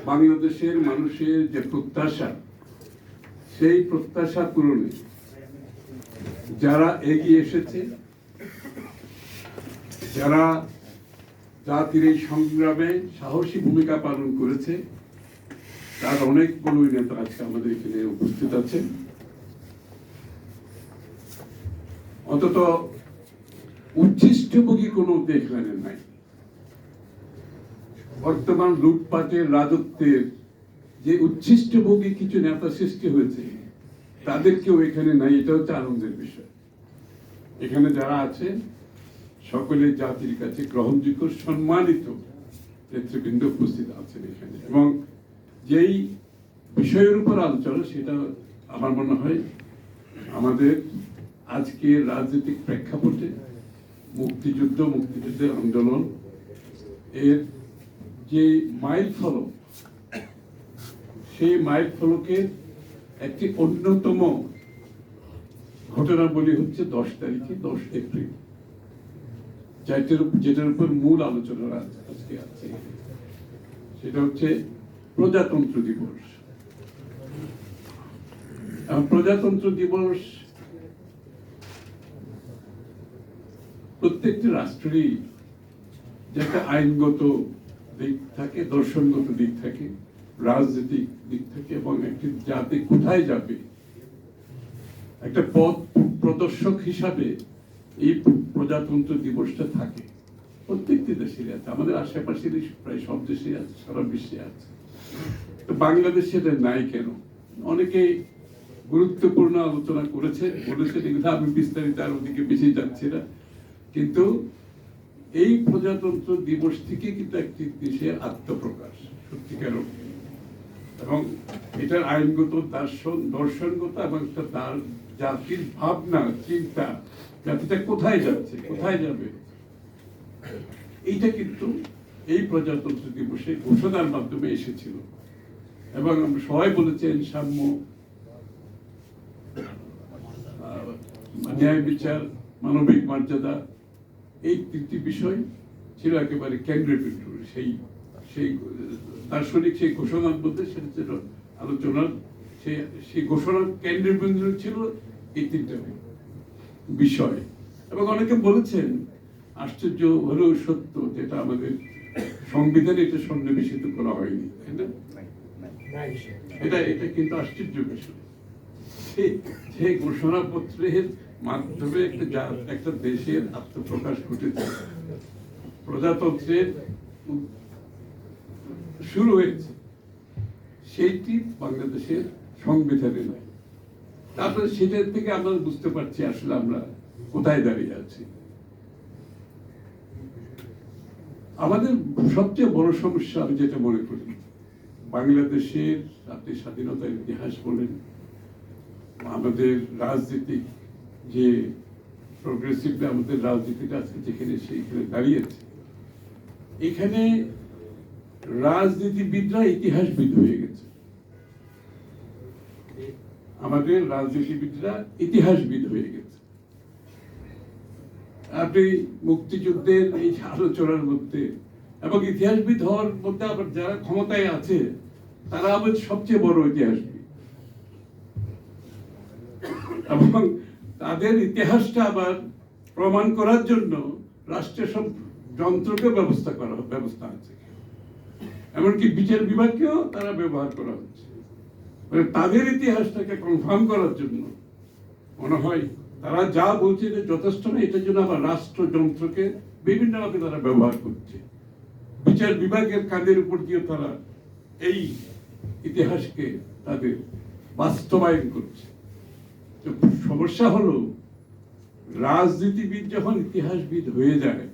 বাংলাদেশের মানুষের যে প্রত্যাশা, সেই প্রত্যাশা পূরণে যারা এগিয়ে এসেছে, যারা জাতির এই সংগ্রামে সাহসী ভূমিকা পালন করেছে, তার অনেকগুলো নেতা আজকে আমাদের এখানে উপস্থিত আছে। অন্তত উচ্ছিষ্টভোগী কোনো এখানে নাই। বর্তমান লুটপাটের রাজত্বের যে উচ্ছিষ্টভোগী কিছু নেতা সৃষ্টি হয়েছে, তাদেরকেও এখানে নাই। এটা হচ্ছে আনন্দের বিষয়। এখানে যারা আছে সকলের জাতির কাছে গ্রহণযোগ্য, সম্মানিত নেতৃবৃন্দ উপস্থিত আছেন এখানে। এবং যেই বিষয়ের উপর আলোচনা, সেটা আমার মনে হয় আমাদের আজকের রাজনৈতিক প্রেক্ষাপটে মুক্তিযুদ্ধের আন্দোলন এর যে মাইল ফলক, সেই মাইল ফলকের একটি অন্যতম ঘটনাবলী হচ্ছে 10 তারিখে 10 এপ্রিল, যেটার উপর মূল আলোচনা আজকে আছে। সেটা হচ্ছে প্রজাতন্ত্র দিবস। প্রজাতন্ত্র দিবস প্রত্যেকটি রাষ্ট্রেরই যে একটা আইনগত দিক থাকে, দর্শনগত দিক থাকে, রাজনৈতিক দিক থাকে, এবং একটি জাতি কোথায় যাবে একটা পথ প্রদর্শক হিসাবে এই প্রজাতন্ত্র দিবসটা থাকে। প্রত্যেকটি দেশের আছে, আমাদের আশেপাশের প্রায় সব দেশে আছে, সারা বিশ্বে আছে। তো বাংলাদেশে এটা নাই কেন? অনেকে গুরুত্বপূর্ণ আলোচনা বলেছেন, এগুলো আমি বিস্তারিত আর ওদিকে বেশি যাচ্ছি না। কিন্তু এই প্রজাতন্ত্র দিবস থেকে কিন্তু একটি দেশের আত্মপ্রকাশ সত্যিকার, এবং এটার আইনগত, দর্শনগত এবং তার জাতির ভাবনা, চিন্তা, জাতিটা কোথায় যাচ্ছে, কোথায় যাবে, এইটা কিন্তু এই প্রজাতন্ত্র দিবসে ঘোষণার মাধ্যমে এসেছিল। এবং আমরা সবাই বলেছেন সাম্য, ন্যায় বিচার, মানবিক মর্যাদা, এই তিনটি বিষয় ছিল একেবারে কেন্দ্রীয় বিন্দু। সেই দার্শনিক সেই ঘোষণার মধ্যে সেটা ছিল আলোচনার, সেই ঘোষণার কেন্দ্রীয় বিন্দু ছিল এই তিনটা বিষয়। এবং অনেকে বলেছেন, আশ্চর্য হলেও সত্য, যেটা আমাদের সংবিধানে এটা সন্নিবেশিত করা হয়নি, তাই না? এটা কিন্তু আশ্চর্য বিষয়। সেই ঘোষণাপত্রের মাধ্যমে একটা দেশের আত্মপ্রকাশ ঘটেছে, প্রজাতন্ত্রের শুরু হয়েছে, সেইটি বাংলাদেশের সংবিধানে নাই। তারপরে সেটার থেকে আমরা বুঝতে পারছি আসলে আমরা কোথায় দাঁড়িয়ে আছি। আমাদের সবচেয়ে বড় সমস্যা আমি যেটা মনে করি, বাংলাদেশের আপনি স্বাধীনতার ইতিহাস বলেন, আমাদের রাজনীতিক যে প্রোগ্রেসিভলি আমাদের রাজনীতিটা আছে যেখানে সেইখানে দাঁড়িয়েছে, এখানে রাজনীতিবিদরা ইতিহাসবিদ হয়ে গেছে। আমাদের রাজনীতিবিদরা ইতিহাসবিদ হয়ে গেছে। আপনি মুক্তিযুদ্ধের এই আলোচনার মধ্যে এবং ইতিহাসবিদ হওয়ার মধ্যে আবার যারা ক্ষমতায় আছে, তারা আবার সবচেয়ে বড় ইতিহাসবিদ, এবং তাদের ইতিহাসটা আবার প্রমাণ করার জন্য রাষ্ট্রের সব যন্ত্রকে ব্যবস্থা আছে, এমনকি বিচার বিভাগকেও তারা ব্যবহার করা হচ্ছে। মানে তাদের ইতিহাসটাকে কনফার্ম করার জন্য মনে হয় তারা যা বলছে যে যথেষ্ট না, এটার জন্য আবার রাষ্ট্রযন্ত্রকে বিভিন্নভাবে তারা ব্যবহার করছে। বিচার বিভাগের কাঁধের উপর দিয়ে তারা এই ইতিহাসকে তাদের বাস্তবায়ন করছে। সমস্যা হলো, রাজনীতিবিদ যখন ইতিহাসবিদ হয়ে যায়,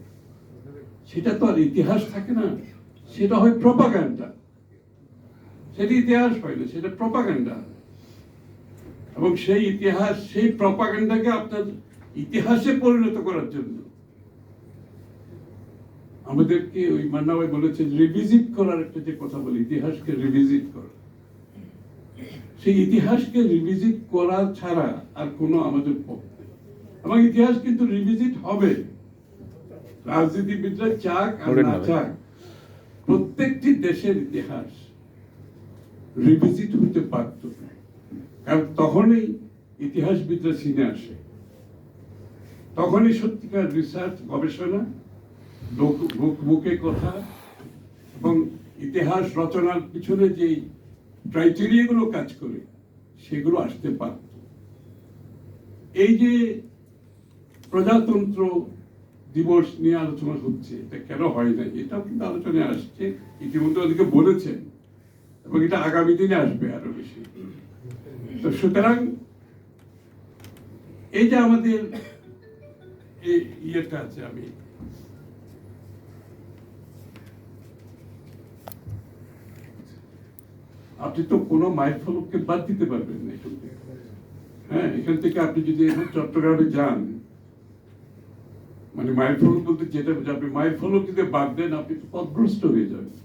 সেটা তো আর ইতিহাস থাকে না, সেটা হয় প্রপাগান্ডা। সেটা ইতিহাস হয় না, সেটা প্রপাগান্ডা। এবং সেই ইতিহাস, সেই প্রপাগান্ডাকে আপনার ইতিহাসে পরিণত করার জন্য আমাদেরকে ওই মান্না ভাই বলেছেন রিভিজিট করার একটা যে কথা বলি, ইতিহাসকে রিভিজিট করা, সেই ইতিহাসকে রিভিজিট করা ছাড়া আর কোনো আমাদের পক্ষে। এবং ইতিহাস কিন্তু রিভিজিট হবে, রাজনীতিবিদরা চাক আর না চাক, প্রত্যেকটি দেশের ইতিহাস রিভিজিট হতে পারত, কারণ তখনই ইতিহাসবিদরা সিনে আসে, তখনই সত্যিকার রিসার্চ, গবেষণা, মুখে কথা এবং ইতিহাস রচনার পিছনে যে ক্রাইটেরিয়াগুলো কাজ করে সেগুলো আসতে পারত। এই যে প্রজাতন্ত্র দিবস নিয়ে আলোচনা হচ্ছে, এটা কেন হয় না, এটাও কিন্তু আলোচনায় আসছে, ইতিমধ্যে ওদিকে বলেছেন, এবং এটা আগামী দিনে আসবে আরো বেশি। তো সুতরাং এই যে আমাদের ইয়েটা আছে, আপনি তো কোনো মাইল ফলককে বাদ দিতে পারবেন না এখান থেকে। হ্যাঁ, এখান থেকে আপনি যদি এখন চট্টগ্রামে যান, মানে মাইল ফলক বলতে যেটা আপনি মাইল ফলক যদি বাদ দেন, আপনি তো পথভ্রষ্ট হয়ে যাবেন।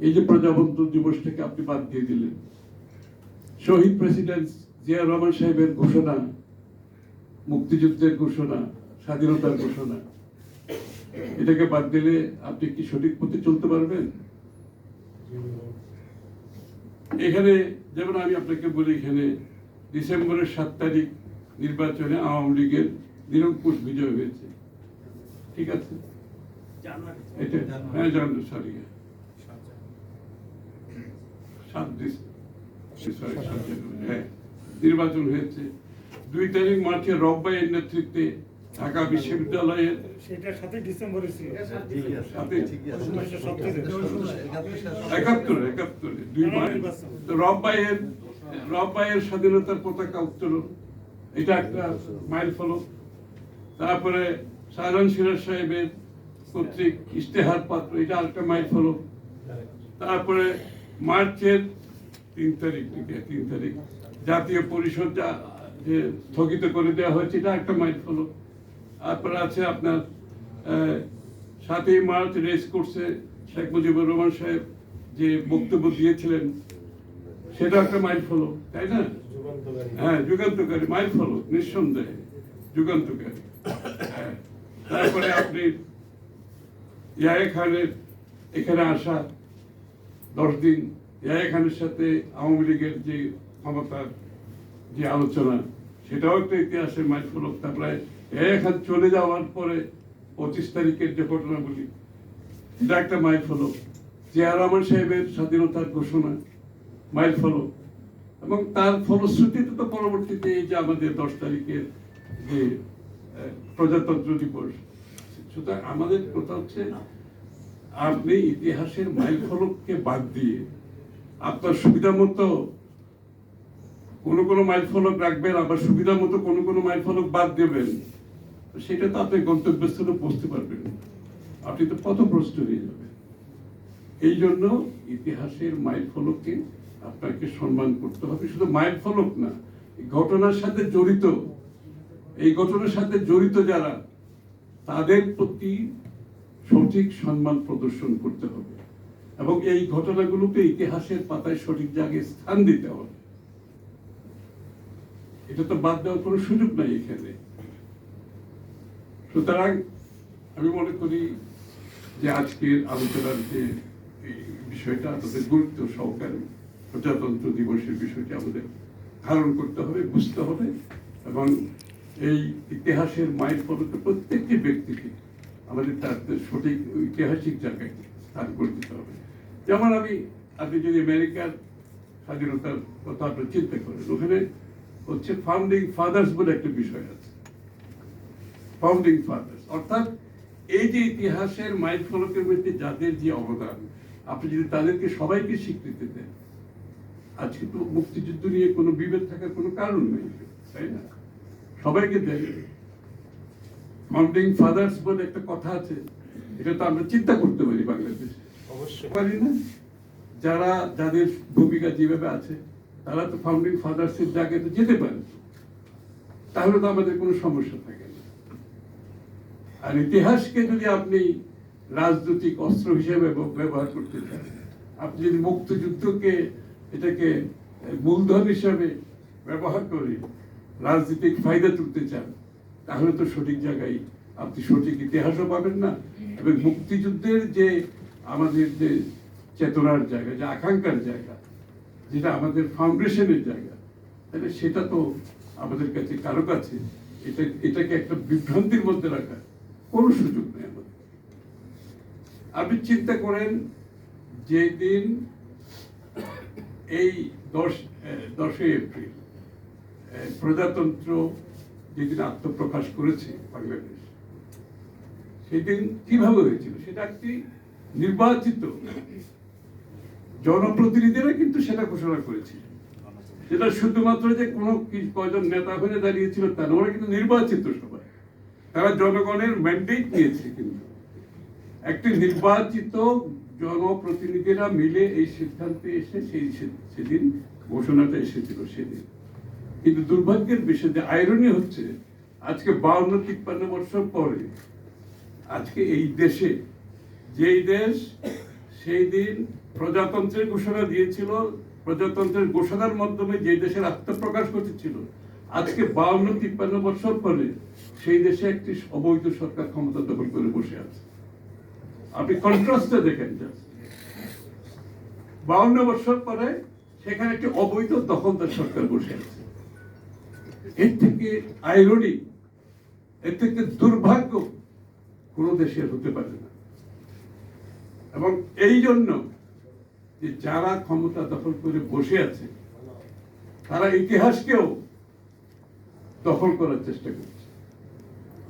এই যে প্রজাতন্ত্র দিবসটাকে আপনি বাদ দিয়ে দিলেন, শহীদ প্রেসিডেন্ট জিয়া রহমান সাহেবের ঘোষণা, মুক্তিযুদ্ধের ঘোষণা, স্বাধীনতার ঘোষণা, এটাকে বাদ দিলে আপনি কি সঠিক পথে চলতে পারবেন? এখানে যেমন আমি আপনাকে বলি, এখানে ডিসেম্বরের 7 তারিখ নির্বাচনে আওয়ামী লীগের নিরঙ্কুশ বিজয় হয়েছে, ঠিক আছে? এটা হ্যাঁ, জানুয়ারি, সরি, 7 জানুয়ারি, হ্যাঁ, নির্বাচন হয়েছে। 2 তারিখ মার্চে রব্বাইয়ের নেতৃত্বে ঢাকা বিশ্ববিদ্যালয়ের, সেটার সাথে ডিসেম্বরে ছিল, 71 2 মার্চ রব্বাইয়ের স্বাধীনতার পতাকা উত্তোলন, এটা একটা মাইল ফলক। তারপরে সায়রন সিরাজ সাহেবের কর্তৃক ইশতেহার পাত্র, এটা আরেকটা মাইল ফলক। তারপরে মার্চের 3 তারিখ জাতীয় পরিষদ যে স্থগিত করে দেওয়া হয়েছে, এটা একটা মাইল ফলক। তারপরে আছে আপনার 7ই মার্চ রেস কোর্সে শেখ মুজিবুর রহমান সাহেব যে বক্তব্য দিয়েছিলেন, সেটা একটা মাইল ফলক, তাই না? হ্যাঁ, যুগান্তকারী মাইল ফলক, নিঃসন্দেহে যুগান্তকারী। তারপরে আপনি ইয়াহিয়া খানের এখানে আসা 10 দিন, ইয়াহিয়া খানের সাথে আওয়ামী লীগের যে ক্ষমতার যে আলোচনা, সেটাও একটা ইতিহাসের মাইল ফলক। তারপরে ইয়াহিয়া খান চলে যাওয়ার পরে 25 তারিখের যে ঘটনাগুলি, এটা একটা মাইল ফলক। জিয়া রহমান সাহেবের স্বাধীনতার ঘোষণা, মাইল ফলক। এবং তার ফলশ্রুতিতে তো পরবর্তীতে এই যে আমাদের 10 তারিখের যে প্রজাতন্ত্র দিবস। সুতরাং আমাদের কথা হচ্ছে, আপনি ইতিহাসের মাইল ফলককে বাদ দিয়ে আপনার সুবিধা মতো কোনো মাইল ফলক রাখবেন, আবার সুবিধা মতো কোনো মাইল ফলক বাদ দেবেন, সেটা তো আপনি গন্তব্যস্থলে পৌঁছতে পারবেন, আপনি তো পথভ্রষ্ট হয়ে যাবেন। এই জন্য ইতিহাসের মাইল ফলককে আপনাকে সম্মান করতে হবে। শুধু মাইল ফলক না, ঘটনার সাথে জড়িত, এই ঘটনার সাথে জড়িত যারা, তাদের প্রতি সঠিক সম্মান প্রদর্শন করতে হবে, এবং এই ঘটনাগুলোকে ইতিহাসের পাতায় সঠিক জায়গায় স্থান দিতে হবে। এটা তো বাদ দেওয়ার কোনো সুযোগ নাই এখানে। সুতরাং আমি মনে করি যে আজকের আলোচনার যে বিষয়টা, আমাদের গুরুত্ব সহকারে প্রজাতন্ত্র দিবসের বিষয়টি আমাদের ধারণ করতে হবে, বুঝতে হবে, এবং এই ইতিহাসের মাইল ফলকে প্রত্যেকটি ব্যক্তিকে আমাদের তার সঠিক ঐতিহাসিক জায়গায় স্থান করে দিতে হবে। যেমন আপনি যদি আমেরিকার স্বাধীনতার কথা আপনি চিন্তা করেন, ওখানে হচ্ছে ফাউন্ডিং ফাদার্স বলে একটা বিষয় আছে। ফাউন্ডিং ফাদার্স অর্থাৎ এই যে ইতিহাসের মাইল ফলকের মধ্যে যাদের যে অবদান, আপনি যদি তাদেরকে সবাইকে স্বীকৃতি দেন, আজকে তো মুক্তিযুদ্ধ নিয়ে কোনো বিভেদ থাকার কোনো কারণ নেই, তাই না? সবাইকে দেন। ফাউন্ডিং ফাদার্স বলে একটা কথা আছে, এটা তো আমরা চিন্তা করতে পারি বাংলাদেশে, অবশ্যই পারি না? যাদের ভূমিকা যেভাবে আছে, তারা তো ফাউন্ডিং ফাদার্স এর জায়গায় তো যেতে পারে, তাহলে তো আমাদের কোনো সমস্যা থাকে না। আর ইতিহাসকে যদি আপনি রাজনৈতিক অস্ত্র হিসেবে ব্যবহার করতে চান, আপনি যদি মুক্তিযুদ্ধকে এটাকে মূলধন হিসাবে ব্যবহার করে রাজনৈতিক ফায়দা তুলতে চান, তাহলে তো সঠিক জায়গায় আপনি সঠিক ইতিহাসও পাবেন না, এবং মুক্তিযুদ্ধের যে আমাদের যে চেতনার জায়গা, যে আকাঙ্ক্ষার জায়গা, যেটা আমাদের ফাউন্ডেশনের জায়গা, তাহলে সেটা তো আমাদের কাছে কারো কাছে এটাকে একটা বিভ্রান্তির মধ্যে রাখার কোনো সুযোগ নেই আমাদের। আপনি চিন্তা করেন, যেদিন এই 10ই এপ্রিল প্রজাতন্ত্র যেদিন আত্মপ্রকাশ করেছে বাংলাদেশ, সেদিন কিভাবে হয়েছিল? সেটা একটি নির্বাচিত জনপ্রতিনিধিরা কিন্তু সেটা ঘোষণা করেছিল। যেটা শুধুমাত্র যে কোনো কয়জন নেতা হয়ে দাঁড়িয়েছিল তা না, ওরা কিন্তু নির্বাচিত সবাই, তারা জনগণের ম্যান্ডেট নিয়েছে। কিন্তু একটি নির্বাচিত জনপ্রতিনিধিরা মিলে এই সিদ্ধান্তে এসে সেদিন ঘোষণাটা এসেছিল সেদিন। কিন্তু দুর্ভাগ্যের বিষয় যে আইরনি হচ্ছে, আজকে 52-53 বছর পরে আজকে এই দেশে, যেই দেশ সেই দিন প্রজাতন্ত্রের ঘোষণা দিয়েছিল, প্রজাতন্ত্রের ঘোষণার মাধ্যমে যে দেশের আত্মপ্রকাশ ঘটেছিল, আজকে 52-53 বছর পরে সেই দেশে একটি অবৈধ সরকার ক্ষমতা দখল করে বসে আছে। আপনি কন্ট্রাস্টে দেখেন, 52 বছর পরে সেখানে একটি অবৈধ দখলদার সরকার বসে আছে। এর থেকে আইরনি, এর থেকে দুর্ভাগ্য কোনো দেশের হতে পারে না। এবং এই জন্য যে যারা ক্ষমতা দখল করে বসে আছে, তারা ইতিহাসকেও দখল করার চেষ্টা করছে।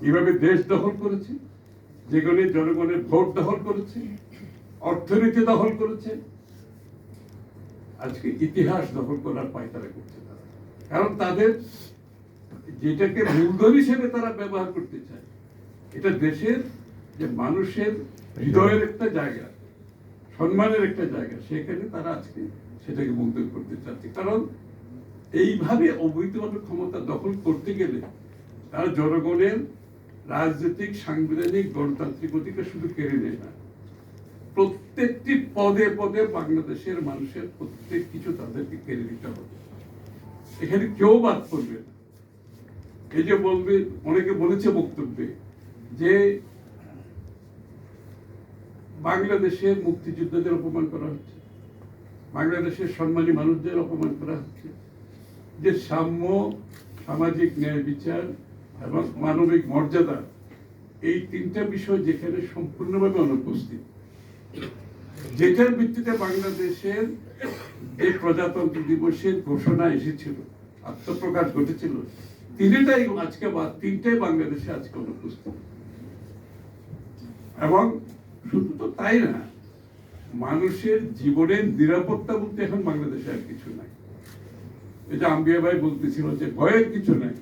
কিভাবে দেশ দখল করেছে, যেখানে জনগণের ভোট দখল করেছে, অর্থনীতি দখল করেছে, আজকে ইতিহাস দখল করার পায়তারা করছে তারা। কারণ তাদের যেটাকে মূলধন হিসেবে তারা ব্যবহার করতে চায়, এটা দেশের যে মানুষের হৃদয়ের একটা জায়গা, সম্মানের একটা জায়গা, সেখানে তারা আজকে সেটাকে মূলধন করতে চাচ্ছে। কারণ এইভাবে অবৈধভাবে ক্ষমতা দখল করতে গেলে তারা জনগণের রাজনৈতিক, সাংবিধানিক, গণতান্ত্রিক অধিকার শুধু কেড়ে নেয় না, প্রত্যেকটি পদে পদে বাংলাদেশের মানুষের প্রত্যেক কিছু তাদেরকে কেড়ে নিতে হবে। এখানে কেউ বাদ পড়বে না। এই যে বলবে, অনেকে বলেছে বক্তব্যে যে বাংলাদেশের মুক্তিযোদ্ধাদের অপমান করা হচ্ছে, বাংলাদেশের সম্মানী মানুষদের অপমান করা হচ্ছে, যে সাম্য, সামাজিক ন্যায় বিচার এবং মানবিক মর্যাদা, এই তিনটা বিষয় যেখানে সম্পূর্ণভাবে অনুপস্থিত, যেটার ভিত্তিতে বাংলাদেশের যে প্রজাতন্ত্র দিবসের ঘোষণা এসেছিল, আত্মপ্রকাশ ঘটেছিল, তিনটাই বাংলাদেশে আজকে অনুপস্থিত। এবং শুধু তো তাই না, মানুষের জীবনের নিরাপত্তা বলতে এখন বাংলাদেশে আর কিছু নাই। এটা আম্বিয়া ভাই বলতেছিল যে ভয়ের কিছু নাই।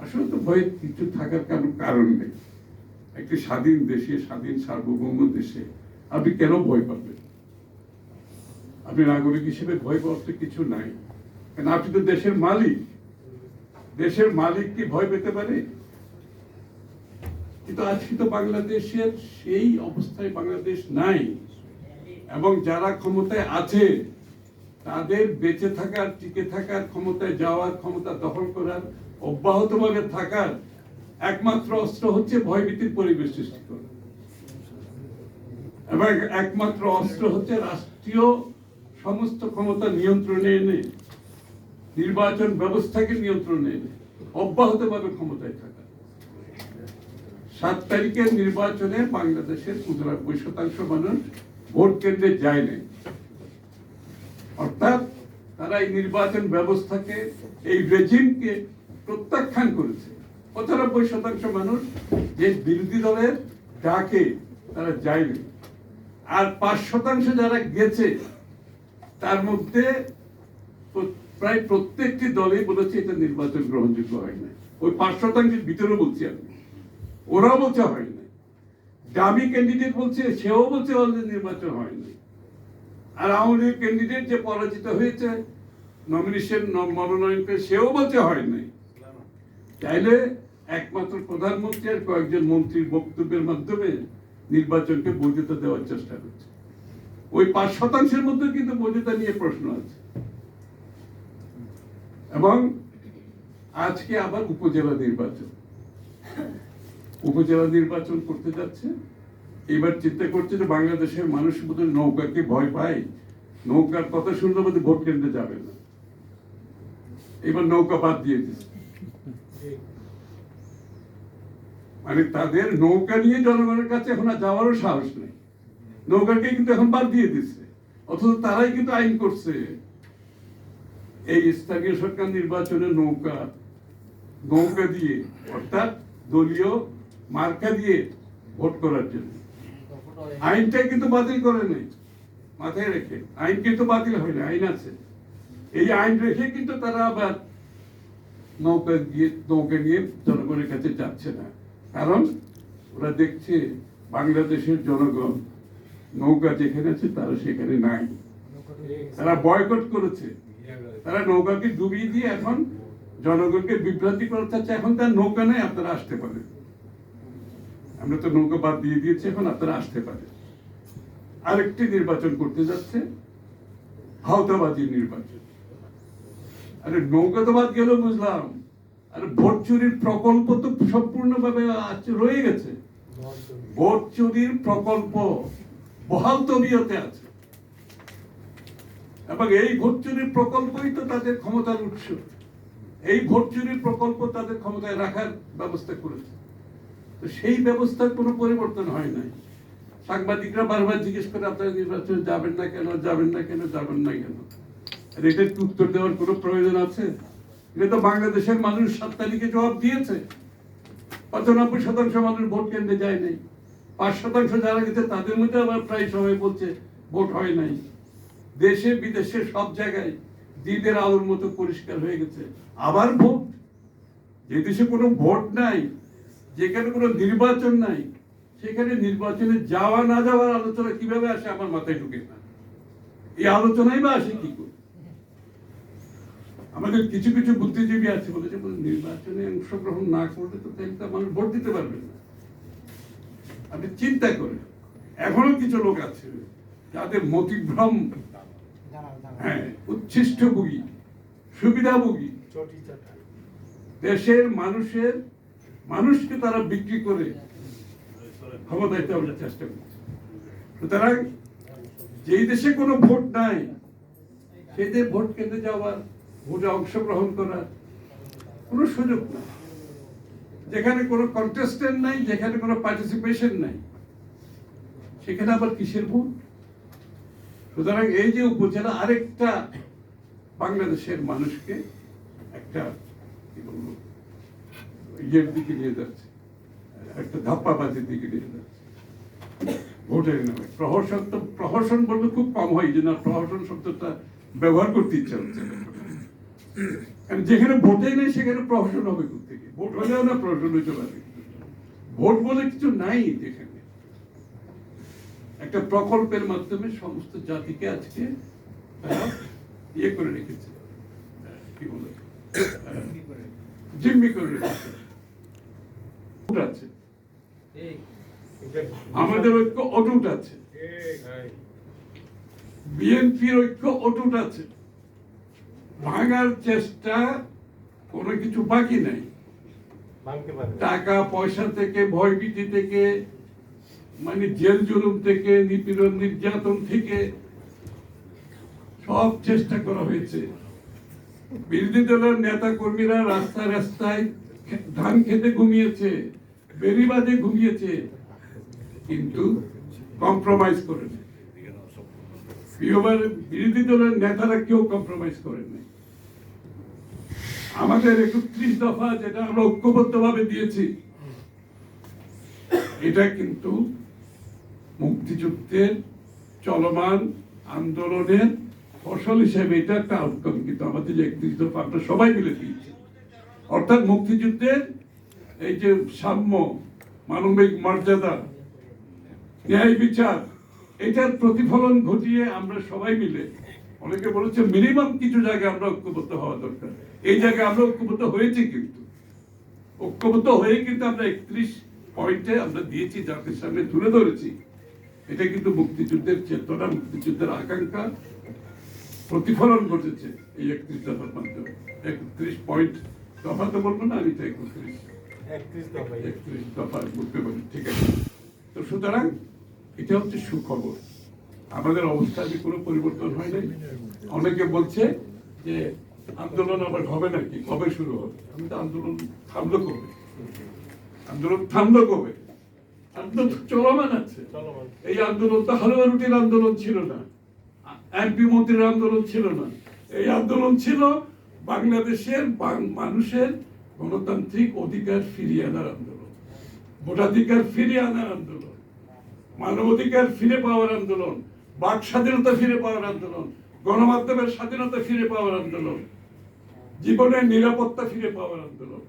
আসলে তো ভয়ের কিছু থাকার কারণ নেই। একটি স্বাধীন দেশে, স্বাধীন সার্বভৌম দেশে আপনি কেন ভয় পাবেন? আপনি নাগরিক হিসেবে ভয় পাওয়ার তো কিছু নাই, কারণ আপনি তো দেশের মালিক। দেশের মালিক কি ভয় পেতে পারে? কিন্তু আজকে তো বাংলাদেশের সেই অবস্থায় বাংলাদেশ নাই। এবং যারা ক্ষমতায় আছে, তাদের বেঁচে থাকার, টিকে থাকার, ক্ষমতায় যাওয়ার, ক্ষমতা দখল করার, অব্যাহতভাবে থাকার একমাত্র অস্ত্র হচ্ছে ভয়ভীতির পরিবেশ সৃষ্টি করা। এবং একমাত্র অস্ত্র হচ্ছে রাষ্ট্রীয় সমস্ত ক্ষমতা নিয়ন্ত্রণে এনে, নির্বাচন ব্যবস্থাকে নিয়ন্ত্রণে এনে অব্যাহতভাবে ক্ষমতায় থাকা। 7 তারিখের নির্বাচনে বাংলাদেশের 95% মানুষ ভোট কেন্দ্রে যায় নাই। অর্থাৎ তারা এই নির্বাচন ব্যবস্থাকে, এই রেজিমকে প্রত্যাখ্যান করেছে। 95% মানুষ যে বিরোধী দলের ডাকে তারা যায়নি। আর 5% যারা গেছে, তার মধ্যে প্রায় প্রত্যেকটি দলই বলেছে এটা নির্বাচন গ্রহণযোগ্য হয় না। ওই 5%-এর ভিতরে বলছি আমি, ওরাও বলছে হয় না। দামি ক্যান্ডিডেট বলছে, সেও বলছে নির্বাচন হয়নি। আর আওয়ামী লীগ ক্যান্ডিডেট যে পরাজিত হয়েছে নমিনেশন, মনোনয়ন পেয়ে, সেও বলছে হয় নাই। তাইলে একমাত্র প্রধানমন্ত্রী আর কয়েকজন মন্ত্রীর বক্তব্যের মাধ্যমে নির্বাচনকে বৈধতা দেওয়ার চেষ্টা করছে। ওই 5%-এর মধ্যে কিন্তু বৈধতা নিয়ে প্রশ্ন আছে। এবং আজকে আবার উপজেলা নির্বাচন করতে যাচ্ছে। এবার চিন্তা করছে যে বাংলাদেশের মানুষ বোধহয় নৌকাকে ভয় পায়, নৌকার কথা শুনলে বোধহয় ভোট কেন্দ্রে যাবে না, এবার নৌকা বাদ দিয়ে দিচ্ছে। মানে তাদের নৌকা নিয়ে জনগণের কাছে এখন আর যাওয়ারও সাহস নেই, নৌকাকে কিন্তু এখন বাদ দিয়ে দিচ্ছে। অথচ তারাই কিন্তু আইন করছে এই স্থানীয় সরকার নির্বাচনে নৌকা দিয়ে, অর্থাৎ দলীয় মার্কা দিয়ে ভোট করার জন্য। আইনটা কিন্তু বাতিল করে নেই, মাথায় রেখে, আইন কিন্তু বাতিল হয় না, আইন আছে। এই আইন রেখে কিন্তু তারা আবার নৌকা নিয়ে জনগণের কাছে যাচ্ছে না, কারণ ওরা দেখছে বাংলাদেশের জনগণ নৌকা যেখানে আছে তারা সেখানে নাই। তারা বয়কট করেছে, তারা নৌকাকে ডুবিয়ে দিয়ে এখন জনগণকে বিভ্রান্তি করতে চাচ্ছে। এখন তার নৌকা নেই, আপনারা আসতে পারেন, আমরা তো নৌকা বাদ দিয়ে দিয়েছি, এখন আপনারা আসতে পারেন। আরেকটি নির্বাচন করতে যাচ্ছে, ভাওতাবাজির নির্বাচন। আরে নৌকা তো বাদ গেল বুঝলাম, আর ভোট চুরির প্রকল্প তো সম্পূর্ণভাবে রয়ে গেছে। ভোট চুরির প্রকল্প বহাল তবিয়তে আছে, এবং এই ভোট চুরির প্রকল্পই তো তাদের ক্ষমতার উৎস। এই ভোট চুরির প্রকল্প তাদের ক্ষমতায় রাখার ব্যবস্থা করেছে। তো সেই ব্যবস্থার কোনো পরিবর্তন হয় নাই। সাংবাদিকরা বারবার জিজ্ঞেস করে আপনারা নির্বাচনে যাবেন না কেন, যাবেন না কেন, যাবেন না কেন? আর এটার উত্তর দেওয়ার কোনো প্রয়োজন আছে? এটা তো বাংলাদেশের মানুষ 7 তারিখে জবাব দিয়েছে। 95% মানুষ ভোট কেন্দ্রে যায় নাই, 5% যারা গেছে তাদের মধ্যে আবার প্রায় সবাই বলছে ভোট হয় নাই। দেশে বিদেশে সব জায়গায় দিনের আলোর মতো পরিষ্কার হয়ে গেছে। আবার ভোট, যে দেশে কোনো ভোট নাই, যেখানে কোনো নির্বাচন নাই, সেখানে নির্বাচনে যাওয়া না যাওয়ার আলোচনা কিভাবে আসে আমার মাথায় ঢুকে না। এই আলোচনাই বা আসে কি করে? আমাদের কিছু কিছু বুদ্ধিজীবী আছে বলেছে নির্বাচনে অংশগ্রহণ না করলে তো তাহলে তো মানুষ ভোট দিতে পারবে না। আপনি চিন্তা করেন, এখনো কিছু লোক আছে যাদের মতিভ্রম, হ্যাঁ, উচ্ছিষ্টভোগী, সুবিধাভোগী, দেশের মানুষকে তারা বিক্রি করে ক্ষমতায় দেওয়ার চেষ্টা করছে। সুতরাং যেই দেশে কোনো ভোট নাই, সেই দেশে ভোট কেন্দ্রে যাওয়ার, ভোটে অংশগ্রহণ করার কোনো সুযোগ নাই। যেখানে কোনো কন্টেস্টেন্ট নাই, যেখানে কোনো পার্টিসিপেশন নাই, সেখানে আবার কিসের ভোট? সুতরাং এই যে উপজেলা আরেকটা বাংলাদেশের মানুষকে একটা কি বলবো ইয়ের দিকে নিয়ে যাচ্ছে, একটা ধাপ্পাবাজির দিকে নিয়ে যাচ্ছে ভোটের নামে। প্রহসন বললে খুব কম হয়, যে না প্রহসন শব্দটা ব্যবহার করতে ইচ্ছা হচ্ছে। যেখানে ভোটেই নেই সেখানে প্রহসন হবে কোথেকে? ভোট হলেও না প্রহসন হইতে পারে। ভোট বলে কিছু নাই যেখানে। একটা প্রকল্পের মাধ্যমে সমস্ত জাতিকে আজকে ইয়ে করে রেখেছে, কি বলে, জিম্মি করে রেখেছে। আমাদের ঐক্য অটুট আছে, বিএনপির ঐক্য অটুট আছে। ভাঙার চেষ্টা কোনো কিছু বাকি নাই। টাকা পয়সা থেকে, ভয়ভীতি থেকে, মানে জেল জুলুম থেকে, নিপীড়ন নির্যাতন থেকে সব চেষ্টা করা হয়েছে। বিরোধী দলের নেতা কর্মীরা রাস্তায় ধান খেতে ঘুমিয়েছে, বেরিবাদে ঘুমিয়েছে, কিন্তু কম্প্রোমাইজ করেনি। বিরোধী দলের নেতারা কেউ কম্প্রোমাইজ করেনি। আমাদের 31 দফা যেটা আমরা ঐক্যবদ্ধভাবে দিয়েছি, এটা কিন্তু মুক্তিযুদ্ধের চলমান আন্দোলনের ফসল হিসেবে এটা একটা আউটকাম। কিন্তু আমাদের যে 31 দফা আমরা সবাই মিলে দিয়েছি, অর্থাৎ মুক্তিযুদ্ধের এই যে সাম্য, মানবিক মর্যাদা, ন্যায় বিচার, এটার প্রতিফলন ঘটিয়ে আমরা সবাই মিলে, অনেকে বলেছে মিনিমাম কিছু জায়গায় আমরা ঐক্যবদ্ধ হওয়া দরকার, এই জায়গায় আমরা ঐক্যবদ্ধ হয়েছি। কিন্তু ঐক্যবদ্ধ হয়ে কিন্তু আমরা 31 পয়েন্টে আমরা দিয়েছি, জাতির সামনে তুলে ধরেছি। এটা কিন্তু মুক্তিযুদ্ধের চেতনা, মুক্তিযুদ্ধের আকাঙ্ক্ষা প্রতিফলন ঘটেছে এই 31 দফার মাধ্যমে। 31 পয়েন্ট, দফা তো বলবো না, আমি তো 31 দফা বলতে পারি, ঠিক আছে। তো সুতরাং এটা হচ্ছে সুখবর। আমাদের অবস্থায় কোনো পরিবর্তন হয় নাই। অনেকে বলছে যে আন্দোলন আবার হবে নাকি, কবে শুরু হবে? আমি তো আন্দোলন থামলো কবে? আন্দোলন থামলো কবে? আন্দোলন চলমান আছে। এই আন্দোলন তো হালুয়া রুটির আন্দোলন ছিল না, এমপি মন্ত্রীর আন্দোলন ছিল না। এই আন্দোলন ছিল বাংলাদেশের মানুষের গণতান্ত্রিক অধিকার ফিরিয়ে আনার আন্দোলন, ভোটাধিকার ফিরিয়ে আনার আন্দোলন, মানবাধিকার ফিরে পাওয়ার আন্দোলন, বাক স্বাধীনতা ফিরে পাওয়ার আন্দোলন, গণমাধ্যমের স্বাধীনতা ফিরে পাওয়ার আন্দোলন, জীবনের নিরাপত্তা ফিরে পাওয়ার আন্দোলন,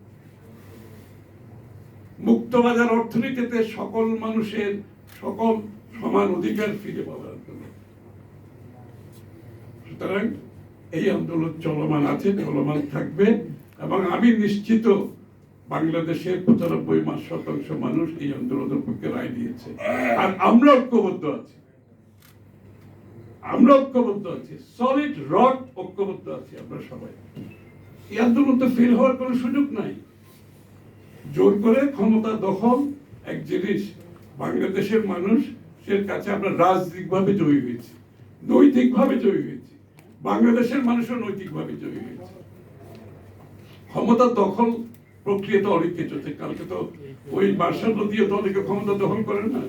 মুক্তবাজার অর্থনীতিতে সকল মানুষের সকল সমান অধিকার ফিরে পাওয়ার আন্দোলন। সুতরাং এই আন্দোলন চলমান আছে, চলমান থাকবে, এবং আমি নিশ্চিত বাংলাদেশের 95% মানুষ এই আন্দোলনের পক্ষে রায় দিয়েছে। আর আমরা ঐক্যবদ্ধ আছি, আমরা ঐক্যবদ্ধ আছি, সলিড রক ঐক্যবদ্ধ আছি আমরা সবাই। এই আন্দোলন তো ফেল হওয়ার কোনো সুযোগ নাই। জোর করে ক্ষমতা দখল এক জিনিস, বাংলাদেশের মানুষের কাছে আমরা রাজনৈতিকভাবে জয়ী হয়েছি, নৈতিকভাবে জয়ী হয়েছি, বাংলাদেশের মানুষও নৈতিকভাবে জয়ী হয়েছে। ক্ষমতা দখল প্রক্রিয়াতে অনেক কিছু আছে, কালকে তো ওই বার্ষাল্য দিয়ে তো অনেকে ক্ষমতা দখল করেন না,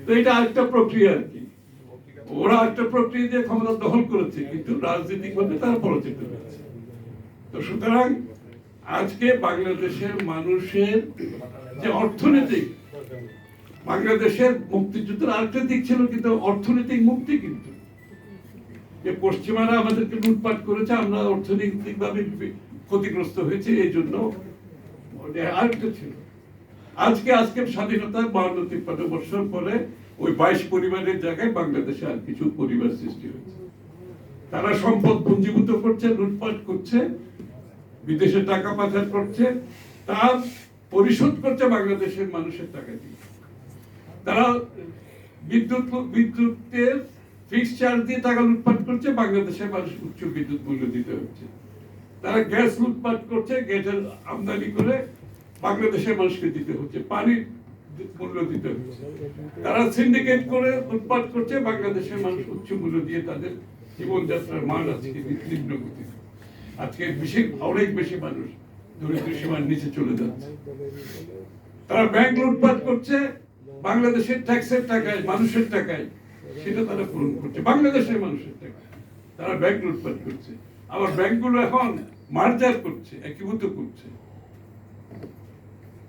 তো এটা আরেকটা প্রক্রিয়া আর কি। ওরা একটা প্রক্রিয়া দিয়ে ক্ষমতা দখল করেছে, কিন্তু রাজনৈতিকভাবে তারা পরাজিত হয়েছে। তো সুতরাং আজকে বাংলাদেশের মানুষের যে অর্থনৈতিক, বাংলাদেশের মুক্তিযুদ্ধের আরেকটা দিক ছিল কিন্তু অর্থনৈতিক মুক্তি, কিন্তু যে পশ্চিমারা আমাদেরকে লুটপাট করেছে, আমরা অর্থনৈতিকভাবে ক্ষতিগ্রস্ত হয়েছে, এই জন্য আরেকটা ছিল। আজকে স্বাধীনতার 52-53 বছর পরে ওই 22 পরিবারের জায়গায় বাংলাদেশে আর কিছু পরিবার সৃষ্টি হয়েছে। তারা সম্পদ পুঞ্জীভূত করছে, লুটপাট করছে, বিদেশে টাকা পাচার করছে, তার পরিশোধ করছে বাংলাদেশের মানুষের টাকা দিয়ে। তারা বিদ্যুতের ফিক্সড চার্জ দিয়ে টাকা লুটপাট করছে, বাংলাদেশের মানুষ উচ্চ বিদ্যুৎ মূল্য দিতে হচ্ছে। তারা গ্যাস লুটপাট করছে, গ্যাসের আমদানি করে বাংলাদেশের মানুষকে দিতে হচ্ছে, পানির মূল্য দিতে হচ্ছে। তারা সিন্ডিকেট করে লুটপাট করছে, বাংলাদেশের মানুষ উচ্চ মূল্য দিয়ে তাদের জীবনযাত্রার মান আজকে নিম্ন গতি। আজকে অনেক বেশি মানুষ দরিদ্র সীমার নিচে চলে যাচ্ছে। তারা ব্যাংক লুটপাট করছে, বাংলাদেশের ট্যাক্সের টাকায়, মানুষের টাকায়, সেটা তারা পূরণ করছে, বাংলাদেশের মানুষের টাকায় তারা ব্যাংক লুটপাট করছে। আবার ব্যাংকগুলো এখন মার্জার করছে, একীভূত করছে।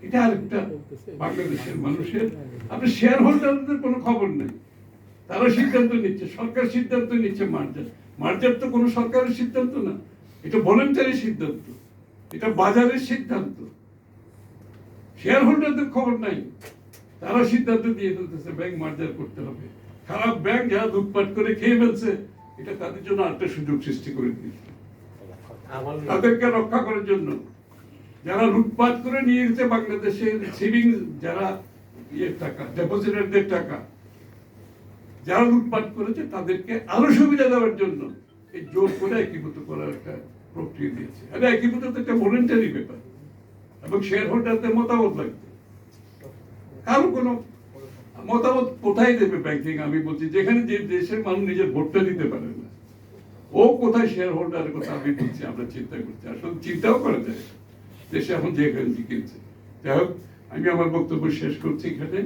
এটা আরেকটা বাংলাদেশের মানুষের, আপনি শেয়ার হোল্ডারদের কোনো খবর নেই, তারা সিদ্ধান্ত নিচ্ছে, সরকার সিদ্ধান্ত নিচ্ছে। মার্জার তো কোনো সরকারের সিদ্ধান্ত না, এটা ভলান্টারি সিদ্ধান্ত, এটা বাজারের সিদ্ধান্ত। শেয়ার হোল্ডারদের খবর নাই, তারা সিদ্ধান্ত দিয়ে দিতেছে ব্যাংক মার্জার করতে হবে। খারাপ ব্যাংক যারা লুটপাট করে খেয়ে ফেলছে, এটা তাদের জন্য আরেকটা সুযোগ সৃষ্টি করে দিচ্ছে, তাদেরকে রক্ষা করার জন্য। যারা লুটপাট করে নিয়ে গেছে বাংলাদেশের সেভিংস, যারা টাকা ডেপোজিটারদের টাকা যারা লুটপাট করেছে, তাদেরকে আরো সুবিধা দেওয়ার জন্য এই জোর করে একীভূত করার একটা প্রক্রিয়া দিয়েছে। এটা একীভূত তো একটা ভলান্টারি ব্যাপার, এবং শেয়ার হোল্ডারদের মতামত লাগবে। কারো কোনো মতামত কোথায় দেবে ব্যাংকিং? আমি বলছি, যেখানে যে দেশের মানুষ নিজের ভোটটা দিতে পারে না, ও কোথায় শেয়ার হোল্ডারের কথা আমি বলছি, আমরা চিন্তা করছি। আসলে চিন্তাও করা যায় দেশে এখন যে কিনছে। যাই হোক, আমি আমার বক্তব্য শেষ করছি এখানে।